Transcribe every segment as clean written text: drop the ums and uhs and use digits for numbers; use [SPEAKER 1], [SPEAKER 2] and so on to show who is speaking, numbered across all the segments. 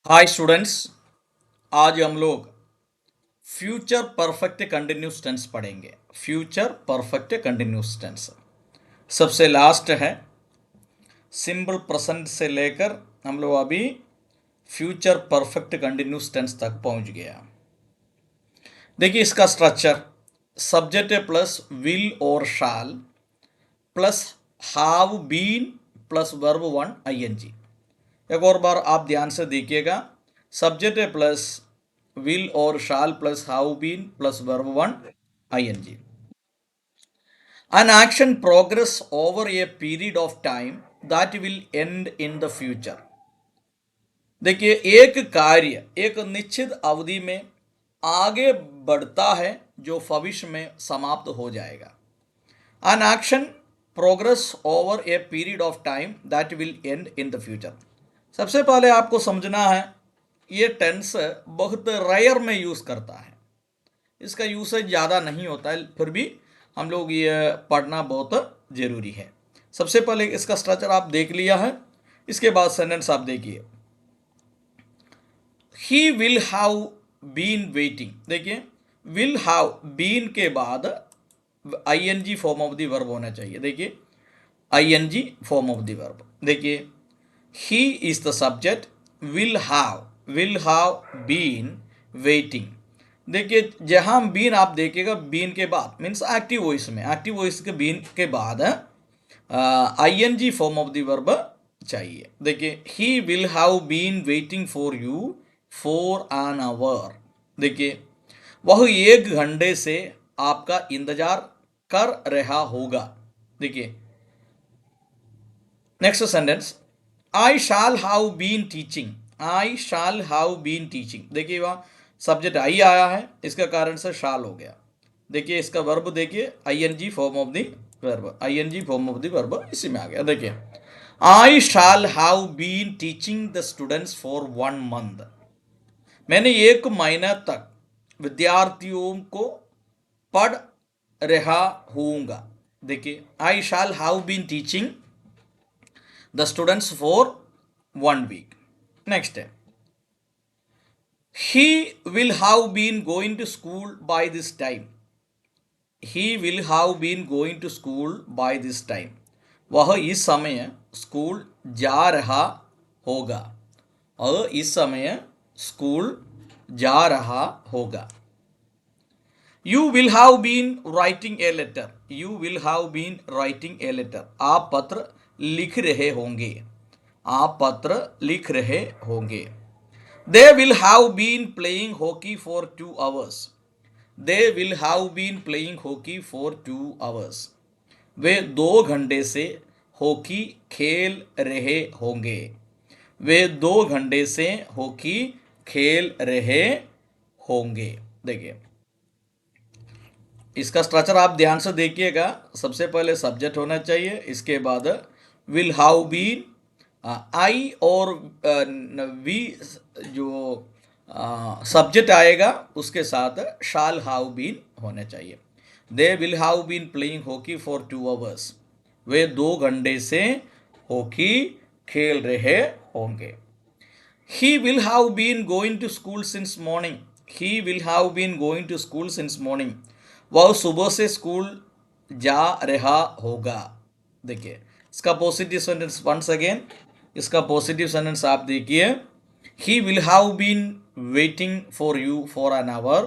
[SPEAKER 1] Hi students. आज हम लोग फ्यूचर परफेक्ट कंटिन्यूस टेंस पढ़ेंगे। फ्यूचर परफेक्ट कंटिन्यूस टेंस सबसे लास्ट है। सिंपल प्रेजेंट से लेकर हम लोग अभी फ्यूचर परफेक्ट कंटिन्यूस टेंस तक पहुंच गया। देखिए इसका स्ट्रक्चर सब्जेक्ट प्लस विल और shall plus have been plus verb one ING. एक और बार आप ध्यान से देखिएगा। सब्जेक्ट प्लस विल और shall plus have been plus verb one ING. An action progress over a period of time that will end in the future. देखिए एक कार्य एक निश्चित अवधि में आगे बढ़ता है जो भविष्य में समाप्त हो जाएगा। An action progress over a period of time that will end in the future. सबसे पहले आपको समझना है ये टेंस बहुत रेयर में यूज़ करता है। इसका यूसेज ज़्यादा नहीं होता है, फिर भी हम लोग ये पढ़ना बहुत ज़रूरी है। सबसे पहले इसका स्ट्रक्चर आप देख लिया है। इसके बाद सेंटेंस आप देखिए। He will have been waiting. देखिए विल हैव बीन के बाद ING form of the verb होना चाहिए। देखिए ING form of the verb. देखिए he is the subject, will have been waiting. देखिए जहां बीन आप देखिएगा, बीन के बाद मीन्स एक्टिव वॉइस में, एक्टिव वॉइस के बीन के बाद ING form of the verb चाहिए। देखिए he will have been waiting for you for an hour. देखिए वह 1 घंटे से आपका इंतजार कर रहा होगा। देखिए next sentence, I shall have been teaching. I shall have been teaching. देखिए वहाँ सब्जेक्ट आई आया है, इसका कारण से शाल हो गया। देखिए इसका वर्ब देखिए ING form of the verb, ING form of the verb इसी में आ गया। देखिए I shall have been teaching the students for 1 month. मैंने 1 महीना तक विद्यार्थियों को पढ़ रहा हूँगा। देखिए I shall have been teaching the students for 1 week. Next, he will have been going to school by this time. He will have been going to school by this time. वह इस समय स्कूल जा रहा होगा। और इस समय school जा रहा होगा। You will have been writing a letter. You will have been writing a letter. आप पत्र लिख रहे होंगे। आप पत्र लिख रहे होंगे। They will have been playing hockey for 2 hours. They will have been playing hockey for 2 hours. वे 2 घंटे से हॉकी खेल रहे होंगे। वे 2 घंटे से हॉकी खेल रहे होंगे। देखिए इसका स्ट्रक्चर आप ध्यान से देखिएगा। सबसे पहले सब्जेक्ट होना चाहिए, इसके बाद विल हैव बीन, आई और वी जो सब्जेक्ट आएगा उसके साथ शाल हैव बीन होना चाहिए। They will have been playing hockey for 2 hours. वे 2 घंटे से हॉकी खेल रहे होंगे। He will have been going to school since morning. He will have been going to school since morning. वह सुबह से स्कूल जा रहा होगा। देखिए इसका पॉजिटिव सेंटेंस वंस अगेन। इसका पॉजिटिव सेंटेंस आप देखिए। He will have been waiting for you for an hour.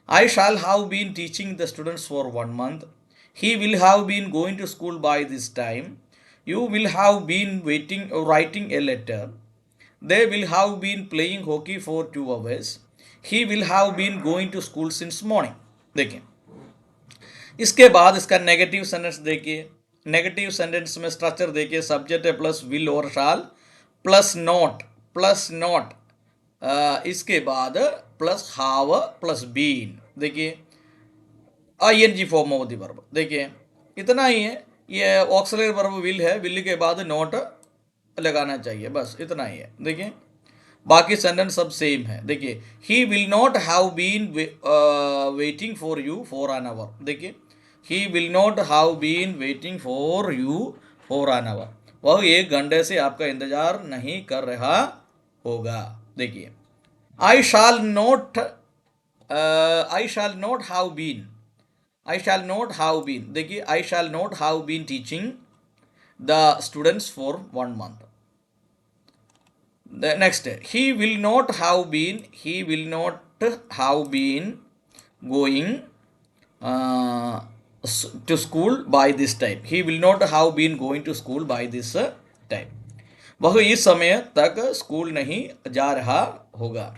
[SPEAKER 1] I shall have been teaching the students for 1 month. He will have been going to school by this time. You will have been waiting or writing a letter. They will have been playing hockey for 2 hours. He will have been going to school since morning. देखिए इसके बाद इसका negative sentence देखिए। Negative sentence में structure देखिए। Subject है plus will और shall plus not इसके बाद प्लस हाव प्लस बीन। देखिए ING form of the verb. देखिए इतना ही है। ये ऑक्सिलरी वर्ब विल है, विल के बाद नॉट लगाना चाहिए, बस इतना ही है। देखिए बाकी सेंटेंस सब सेम है। देखिए he will not have been waiting for you for an hour. देखिए he will not have been waiting for you for an hour. वह 1 घंटे से आपका इंतजार नहीं कर रहा होगा। देखिए I shall not, I shall not have been, I shall not have been, देखिए I shall not have been teaching the students for 1 month. The next, he will not have been, he will not have been going uh, to school by this time. He will not have been going to school by this time. वह इस समय तक school नहीं जा रहा होगा.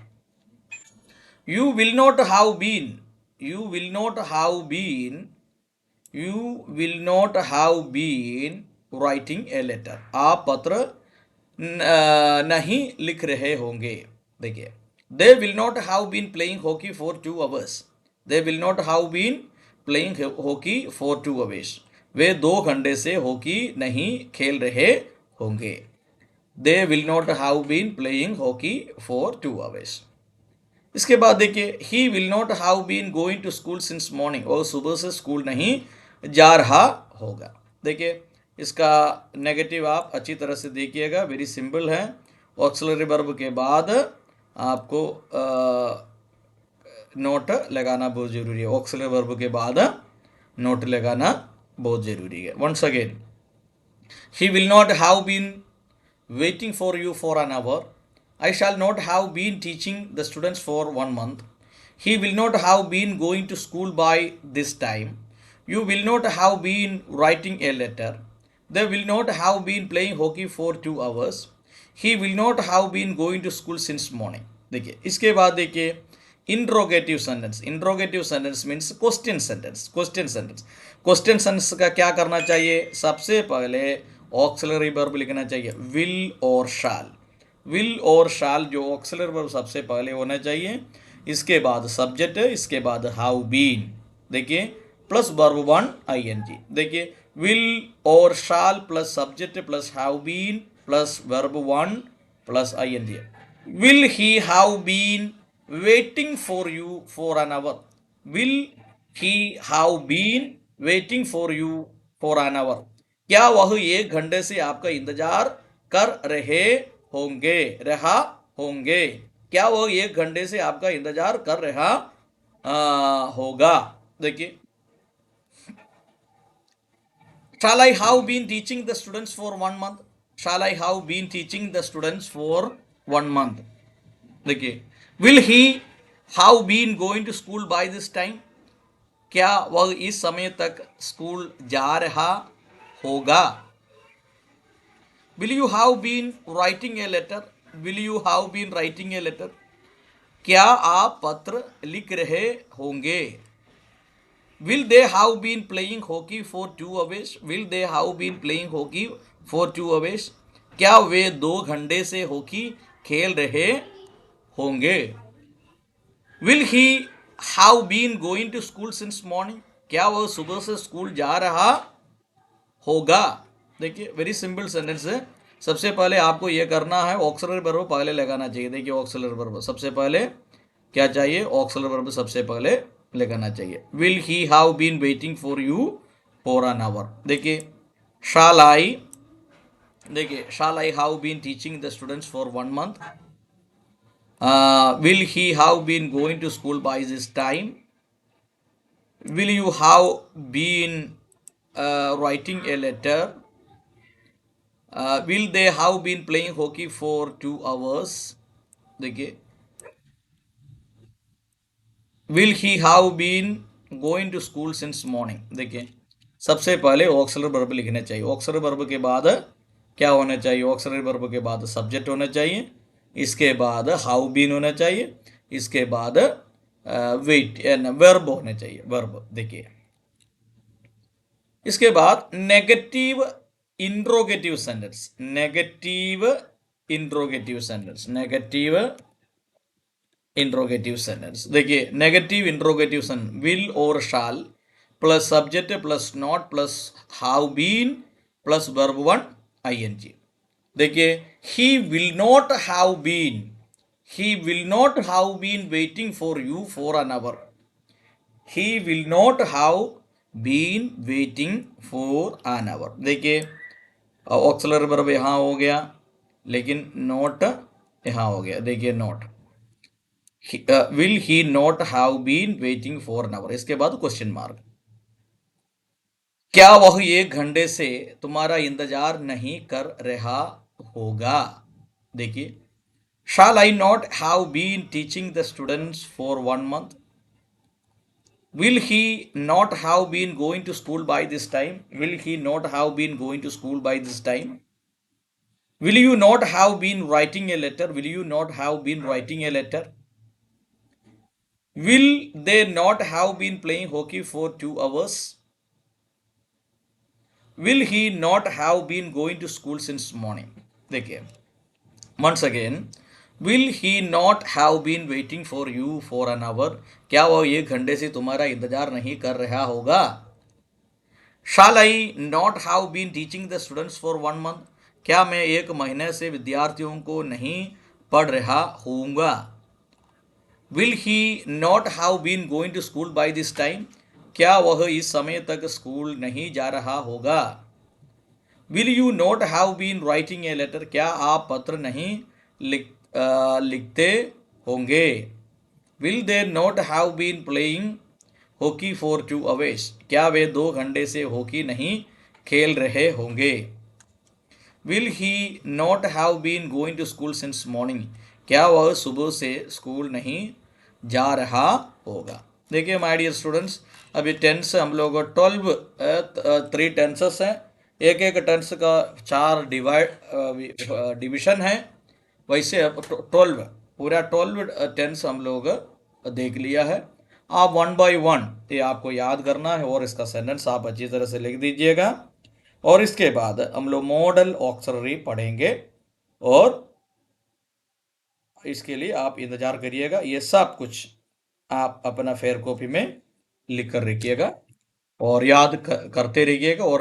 [SPEAKER 1] You will not have been, you will not have been, you will not have been writing a letter. आप पत्र नहीं लिख रहे होंगे. देखिए they will not have been playing hockey for 2 hours. They will not have been playing hockey for 2 hours. वे 2 घंटे से हॉकी नहीं खेल रहे होंगे. They will not have been playing hockey for 2 hours. इसके बाद देखिए he will not have been going to school since morning. और सुबह से स्कूल नहीं जा रहा होगा. देखिए इसका नेगेटिव आप अच्छी तरह से देखिएगा, वेरी सिंपल है. ऑक्सिलरी वर्ब के बाद आपको नोट लगाना बहुत ज़रूरी है. ऑक्सिलरी वर्ब के बाद नोट लगाना बहुत ज़रूरी है. Once again, he will not have been waiting for you for an hour. I shall not have been teaching the students for 1 month. He will not have been going to school by this time. You will not have been writing a letter. They will not have been playing hockey for 2 hours. He will not have been going to school since morning. देखिए इसके बाद देखिए interrogative sentence. Interrogative sentence means question sentence. Question sentence, question sentence का क्या करना चाहिए? सबसे पहले ऑक्सिलरी वर्ब लिखना चाहिए विल और शाल. विल और शाल जो ऑक्सिलरी वर्ब सबसे पहले होना चाहिए. इसके बाद सब्जेक्ट, इसके बाद हैव बीन. देखिए प्लस वर्ब 1 ing. देखिए विल और shall plus subject plus have been plus verb 1 plus ing. Will he have been waiting for you for an hour. Will he have been waiting for you for an hour. क्या वह 1 घंटे से आपका इंतजार कर रहे होंगे, रहा होंगे. क्या वो 1 घंटे से आपका इंतजार कर रहा होगा. देखिए shall I have been teaching the students for 1 month. shall I have been teaching the students for 1 month. देखिए will he have been going to school by this time. क्या वह इस समय तक स्कूल जा रहा होगा. Will you have been writing a letter. Will you have been writing a letter. क्या आप पत्र लिख रहे होंगे. Will they have been playing hockey for 2 hours. Will they have been playing hockey for 2 hours. क्या वे 2 घंटे से हॉकी खेल रहे होंगे. Will he have been going to school since morning. क्या वह सुबह से स्कूल जा रहा होगा. देखिए वेरी सिंपल सेंटेंस है. सबसे पहले आपको ये करना है ऑक्सिलरी वर्ब पहले लगाना चाहिए. देखिए ऑक्सिलरी वर्ब सबसे पहले क्या चाहिए, ऑक्सिलरी वर्ब सबसे पहले लगाना चाहिए. Will he have been waiting for you for an hour. देखिए शाल आई, देखिए shall I have been teaching the students for 1 month. Will he have been going to school by this time. Will you have been writing a letter. Will they have been playing hockey for 2 hours. देखिए will he have been going to school since morning. देखिए सबसे पहले auxiliary verb लिखना चाहिए. Auxiliary verb के बाद क्या होना चाहिए, ऑक्सिलरी वर्ब के बाद सब्जेक्ट होना चाहिए. इसके बाद हाउ बीन होना चाहिए. इसके बाद वेट वर्ब होना चाहिए, वर्ब. देखिए इसके बाद negative interrogative sentence. Negative interrogative sentence. Negative interrogative sentence. देखिए नेगेटिव इंट्रोगेटिव सेंटेंस विल और shall plus subject plus not plus have been plus verb 1 ing. देखिए he will not have been, he will not have been waiting for you for an hour. He will not have been waiting for an hour. देखिए auxiliary verb यहाँ हो गया लेकिन not यहाँ हो गया, देखिए not. Will he not have been waiting for an hour, इसके बाद क्वेश्चन मार्क। क्या वह 1 घंटे से तुम्हारा इंतजार नहीं कर रहा होगा? देखिए, shall I not have been teaching the students for 1 month? Will he not have been going to school by this time? Will he not have been going to school by this time? Will you not have been writing a letter? Will you not have been writing a letter? Will they not have been playing hockey for 2 hours? Will he not have been going to school since morning? देखिए, once again, will he not have been waiting for you for an hour? क्या वह 1 घंटे से तुम्हारा इंतजार नहीं कर रहा होगा? Shall I not have been teaching the students for 1 month? क्या मैं 1 महीने से विद्यार्थियों को नहीं पढ़ रहा होऊंगा? Will he not have been going to school by this time? क्या वह इस समय तक स्कूल नहीं जा रहा होगा? Will you not have been writing a letter? क्या आप पत्र नहीं लिखते होंगे? Will they not have been playing hockey for 2 hours? क्या वे 2 घंटे से हॉकी नहीं खेल रहे होंगे? Will he not have been going to school since morning? क्या वह सुबह से स्कूल नहीं जा रहा होगा? देखिए माय डियर स्टूडेंट्स, अभी टेंस हम लोग 12 3 टेंसेस हैं, एक एक टेंस का 4 डिविजन है। वैसे अब 12 पूरा 12 टेंस हम लोग देख लिया है। आप 1 बाय 1 ये आपको याद करना है और इसका सेंटेंस आप अच्छी तरह से लिख दीजिएगा। और इसके बाद हम लोग मॉडल ऑक्सिलरी पढ़ेंगे और इसके लिए आप इंतजार करिएगा। ये सब कुछ आप अपना फेयर कॉपी में लिख कर रखिएगा और याद करते रहिएगा और